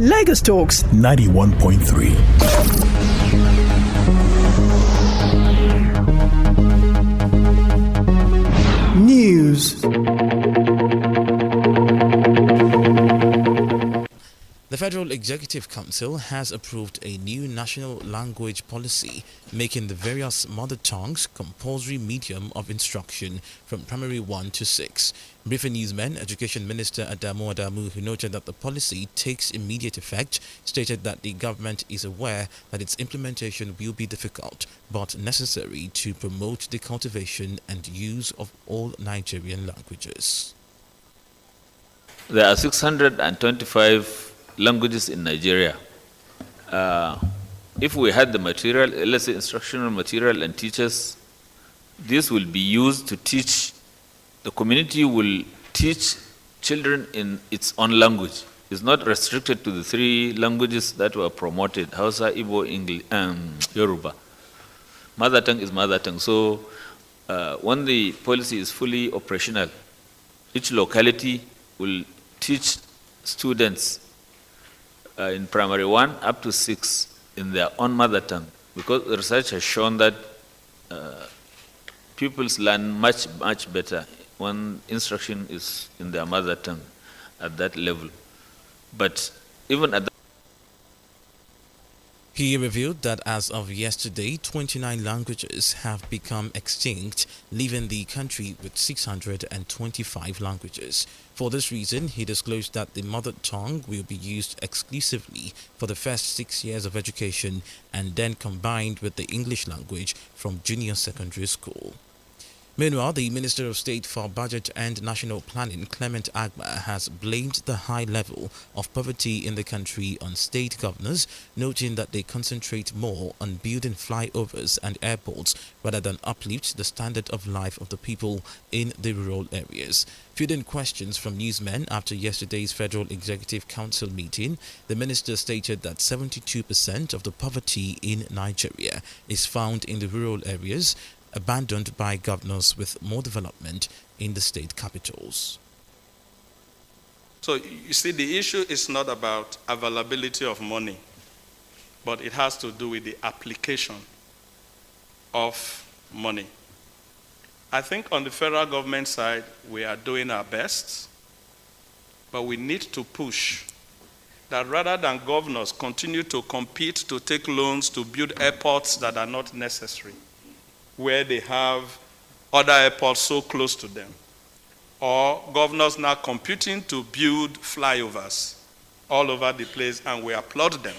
Lagos Talks 91.3. News. The Federal Executive Council has approved a new national language policy, making the various mother tongues compulsory medium of instruction from primary 1 to 6. Briefing newsmen, Education Minister Adamu, who noted that the policy takes immediate effect, stated that the government is aware that its implementation will be difficult but necessary to promote the cultivation and use of all Nigerian languages. There are 625 languages in Nigeria. If we had the material, let's say instructional material and teachers, this will be used to teach. The community will teach children in its own language. It's not restricted to the 3 languages that were promoted: Hausa, Igbo, English, and Yoruba. Mother tongue is mother tongue. So when the policy is fully operational, each locality will teach students in primary 1 up to 6 in their own mother tongue, because research has shown that pupils learn much better when instruction is in their mother tongue at that level. But even at that, he revealed that as of yesterday, 29 languages have become extinct, leaving the country with 625 languages. For this reason, he disclosed that the mother tongue will be used exclusively for the first 6 years of education and then combined with the English language from junior secondary school. Meanwhile, the Minister of State for Budget and National Planning, Clement Agba, has blamed the high level of poverty in the country on state governors, noting that they concentrate more on building flyovers and airports rather than uplift the standard of life of the people in the rural areas. Fielding questions from newsmen after yesterday's Federal Executive Council meeting, the minister stated that 72% of the poverty in Nigeria is found in the rural areas, abandoned by governors with more development in the state capitals. So you see, the issue is not about availability of money, but it has to do with the application of money. I think on the federal government side, we are doing our best, but we need to push that rather than governors continue to compete to take loans to build airports that are not necessary, where they have other airports so close to them, or governors now competing to build flyovers all over the place, and we applaud them.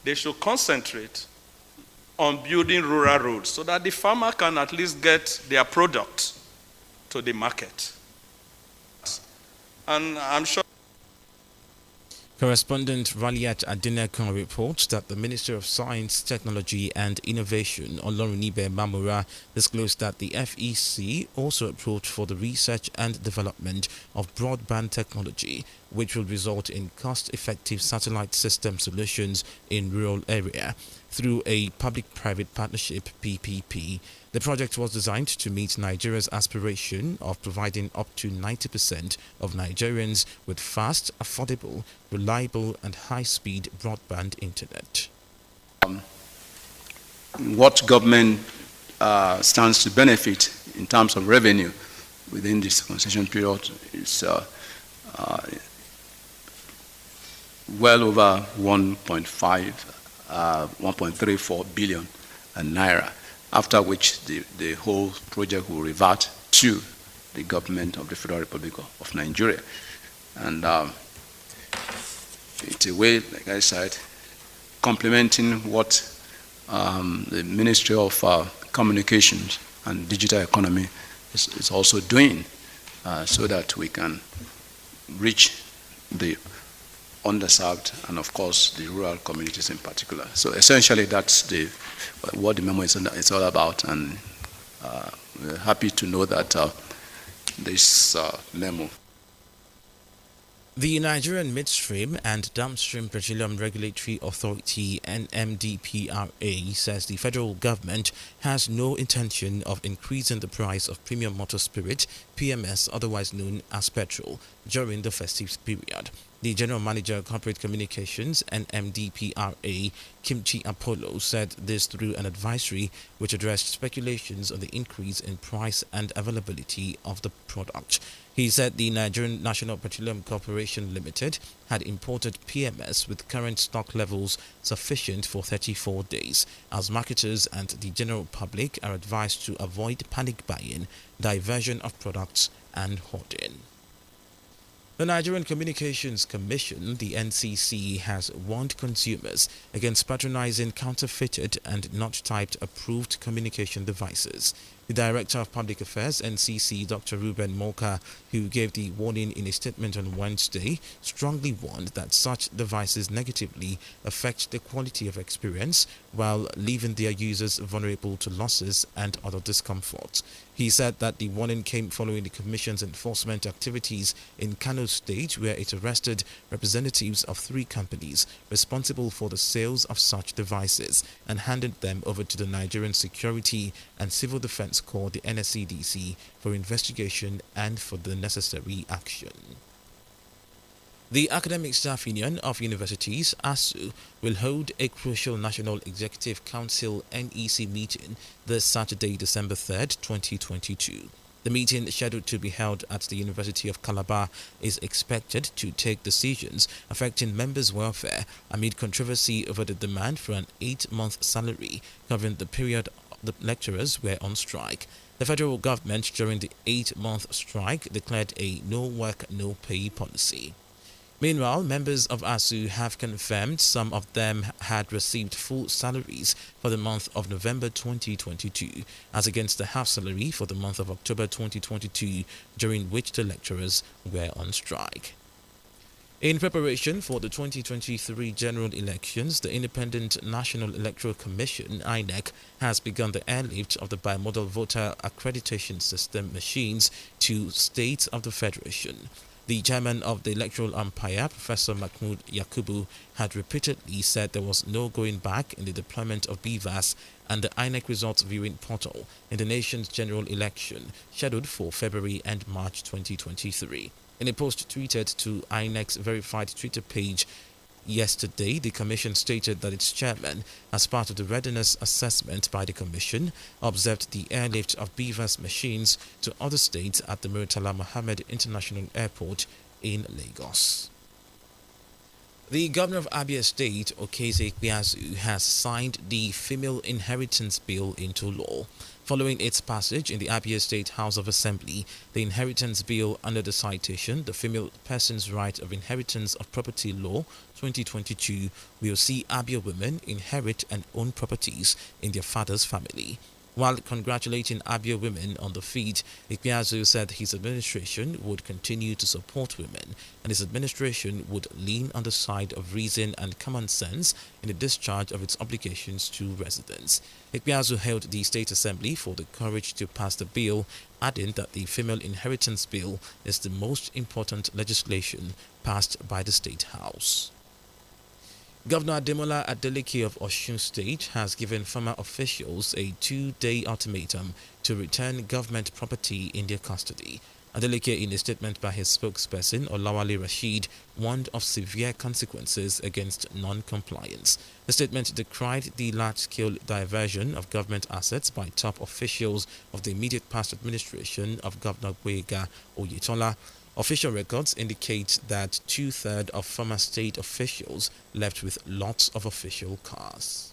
They should concentrate on building rural roads so that the farmer can at least get their product to the market. And I'm sure Correspondent Raliat Adinekon reports that the Minister of Science, Technology and Innovation, Olorunibe Mamura, disclosed that the FEC also approved for the research and development of broadband technology, which will result in cost-effective satellite system solutions in rural area through a public-private partnership (PPP). The project was designed to meet Nigeria's aspiration of providing up to 90% of Nigerians with fast, affordable, reliable and high-speed broadband internet. What government stands to benefit in terms of revenue within this concession period is well over 1.34 billion naira, after which the whole project will revert to the government of the Federal Republic of Nigeria. And it's a way, like I said, complementing what the Ministry of Communications and Digital Economy is also doing, so that we can reach the underserved and, of course, the rural communities in particular. So essentially, that's what the memo is all about, and we're happy to know that this memo. The Nigerian Midstream and Downstream Petroleum Regulatory Authority (NMDPRA) says the federal government has no intention of increasing the price of premium motor spirit (PMS), otherwise known as petrol, during the festive period. The General Manager of Corporate Communications, NMDPRA, Kimchi Apollo, said this through an advisory which addressed speculations on the increase in price and availability of the product. He said the Nigerian National Petroleum Corporation Limited had imported PMS with current stock levels sufficient for 34 days, as marketers and the general public are advised to avoid panic buying, diversion of products, and hoarding. The Nigerian Communications Commission, the NCC, has warned consumers against patronizing counterfeited and not typed approved communication devices. The Director of Public Affairs, NCC, Dr. Ruben Moka, who gave the warning in a statement on Wednesday, strongly warned that such devices negatively affect the quality of experience while leaving their users vulnerable to losses and other discomforts. He said that the warning came following the Commission's enforcement activities in Kano State, where it arrested representatives of 3 companies responsible for the sales of such devices and handed them over to the Nigerian Security and Civil Defense Corps, the NSCDC, for investigation and for the necessary action. The Academic Staff Union of Universities, ASU, will hold a crucial National Executive Council NEC meeting this Saturday, December 3rd, 2022. The meeting, scheduled to be held at the University of Calabar, is expected to take decisions affecting members' welfare amid controversy over the demand for an 8-month salary covering the period the lecturers were on strike. The federal government, during the 8-month strike, declared a no work, no pay policy. Meanwhile, members of ASU have confirmed some of them had received full salaries for the month of November 2022, as against the half salary for the month of October 2022, during which the lecturers were on strike. In preparation for the 2023 general elections, the Independent National Electoral Commission, INEC, has begun the airlift of the bimodal voter accreditation system machines to states of the Federation. The chairman of the electoral umpire, Professor Mahmoud Yakubu, had repeatedly said there was no going back in the deployment of BVAS and the INEC results viewing portal in the nation's general election, scheduled for February and March 2023. In a post tweeted to INEC's verified Twitter page yesterday, the Commission stated that its chairman, as part of the readiness assessment by the Commission, observed the airlift of BVAS machines to other states at the Murtala Mohammed International Airport in Lagos. The governor of Abia State, Okeze Ikpeazu, has signed the Female Inheritance Bill into law. Following its passage in the Abia State House of Assembly, the Inheritance Bill, under the citation, the Female Person's Right of Inheritance of Property Law 2022, will see Abia women inherit and own properties in their father's family. While congratulating Abia women on the feat, Ikpeazu said his administration would continue to support women, and his administration would lean on the side of reason and common sense in the discharge of its obligations to residents. Ikpeazu hailed the State Assembly for the courage to pass the bill, adding that the Female Inheritance Bill is the most important legislation passed by the State House. Governor Ademola Adeleke of Osun State has given former officials a 2-day ultimatum to return government property in their custody. Adeleke, in a statement by his spokesperson, Olawale Rashid, warned of severe consequences against non-compliance. The statement decried the large-scale diversion of government assets by top officials of the immediate past administration of Governor Gboyega Oyetola. Official records indicate that 2/3 of former state officials left with lots of official cars.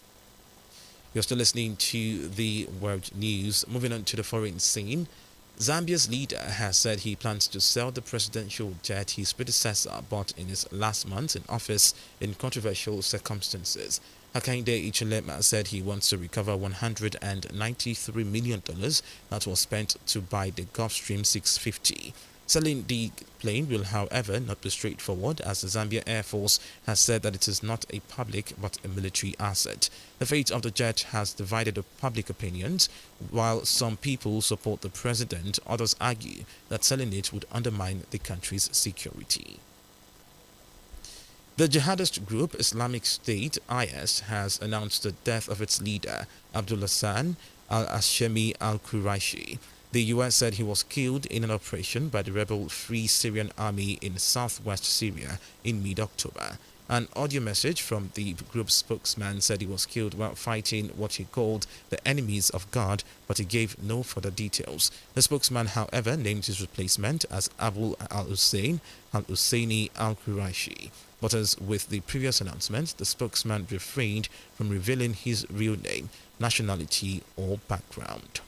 You're still listening to the World News. Moving on to the foreign scene, Zambia's leader has said he plans to sell the presidential jet his predecessor bought in his last month in office in controversial circumstances. Hakainde Hichilema said he wants to recover $193 million that was spent to buy the Gulfstream 650. Selling the plane will, however, not be straightforward, as the Zambia Air Force has said that it is not a public but a military asset. The fate of the jet has divided the public opinions. While some people support the president, others argue that selling it would undermine the country's security. The jihadist group Islamic State (IS) has announced the death of its leader, Abdul Hassan al-Ashemi al-Quraishi. The U.S. said he was killed in an operation by the rebel Free Syrian Army in southwest Syria in mid-October. An audio message from the group's spokesman said he was killed while fighting what he called the enemies of God, but he gave no further details. The spokesman, however, named his replacement as Abu al-Hussein al-Husseini al-Quraishi. But as with the previous announcement, the spokesman refrained from revealing his real name, nationality, or background.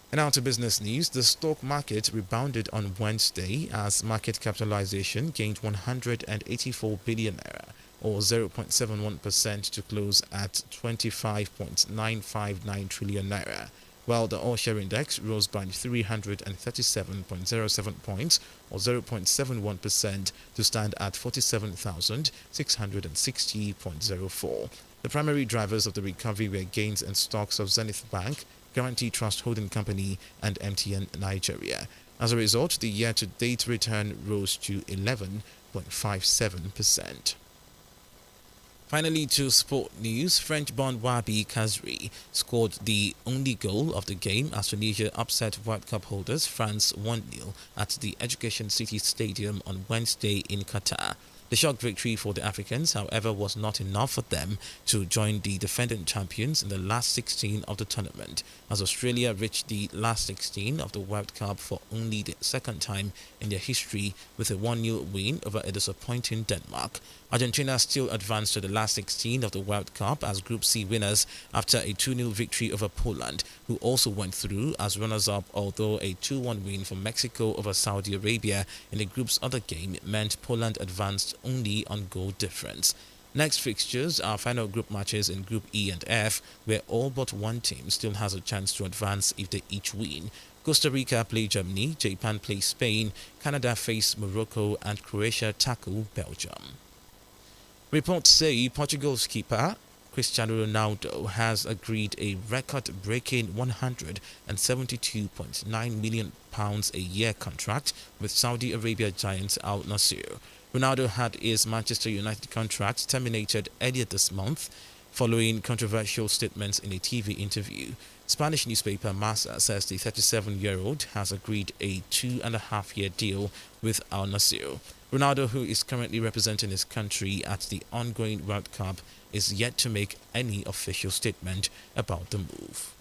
And now to business news. The stock market rebounded on Wednesday as market capitalization gained 184 billion naira, or 0.71%, to close at 25.959 trillion naira, while the all-share index rose by 337.07 points, or 0.71%, to stand at 47,660.04. The primary drivers of the recovery were gains in stocks of Zenith Bank, Guarantee Trust Holding Company, and MTN Nigeria. As a result, the year-to-date return rose to 11.57%. Finally, to sport news, French-born Wabi Kazri scored the only goal of the game as Tunisia upset World Cup holders France 1-0 at the Education City Stadium on Wednesday in Qatar. The shock victory for the Africans, however, was not enough for them to join the defending champions in the last 16 of the tournament, as Australia reached the last 16 of the World Cup for only the second time in their history with a 1-0 win over a disappointing Denmark. Argentina still advanced to the last 16 of the World Cup as Group C winners after a 2-0 victory over Poland, who also went through as runners-up, although a 2-1 win for Mexico over Saudi Arabia in the group's other game meant Poland advanced only on goal difference. Next fixtures are final group matches in Group E and F, where all but one team still has a chance to advance if they each win. Costa Rica play Germany, Japan play Spain, Canada face Morocco, and Croatia tackle Belgium. Reports say Portugal's keeper Cristiano Ronaldo has agreed a record-breaking £172.9 million a year contract with Saudi Arabia giant Al Nassr. Ronaldo had his Manchester United contract terminated earlier this month following controversial statements in a TV interview. Spanish newspaper Marca says the 37-year-old has agreed a 2.5-year deal with Al Nassr. Ronaldo, who is currently representing his country at the ongoing World Cup, is yet to make any official statement about the move.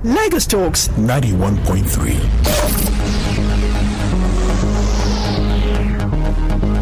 Lagos Talks 91.3.